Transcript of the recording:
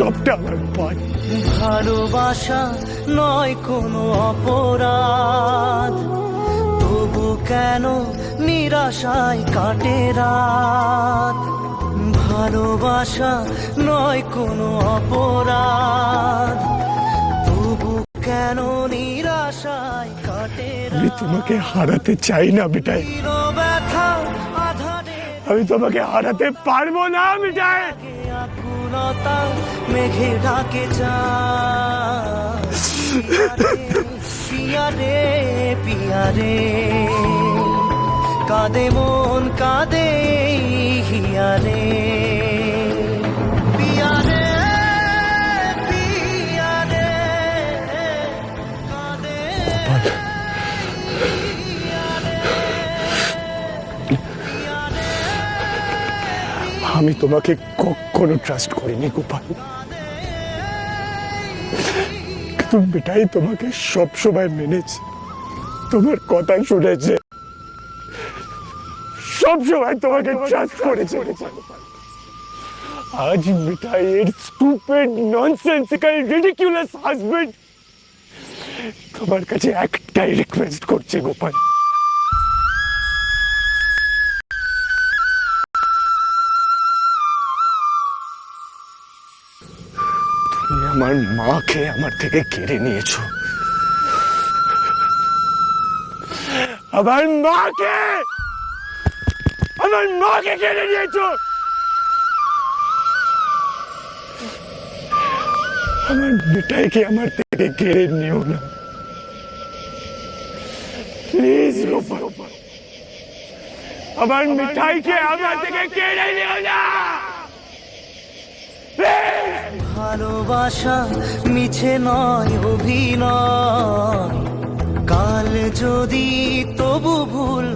সবটা আমার পাই। ভালোবাসা নয় কোনো অপরাধ, তবু কেন নিরাশায় কাটে রাত। ভালোবাসা নয় কোনো অপরাধ, তবু কেন নিরাশায় কাটে রাত। আমি তোমাকে হারাতে চাই না বিটাই, ব্যথা আধারে আমি তোমাকে হারাতে পারবো না বিটাই। আকুলতা মেঘে ঢাকে চাঁদ। পিয়া রে পিয়া রে, কাঁদে মন কাঁদে হিয়া রে। পিয়া রে পিয়া রে, কাঁদে হিয়া রে। আমি তোমাকে কখনো ট্রাস্ট করিনি গোপাল, কিন্তু বিটাই তোমাকে সবসময় মেনেছে, তোমার কথা শুনেছে, সবসময় তোমাকে ট্রাস্ট করেছে। আজ বিটাই এর স্টুপিড ননসেন্সিক্যাল রিডিকুলাস হাজবেন্ড তোমার কাছে একটাই রিকোয়েস্ট করছে গোপাল, তুমি আমার মাকে আমার থেকে কেড়ে নিয়েছো, আমার মাকে কেড়ে নিয়েছো। আমার বেটাইকে আমার থেকে কেড়ে নিও না প্লিজ গোপাল, আমার মিঠাইকে আমার থেকে কেড়ে নিও না। ভালোবাসা মিছে নয় অভিনয়, কাল যদি তবু ভুল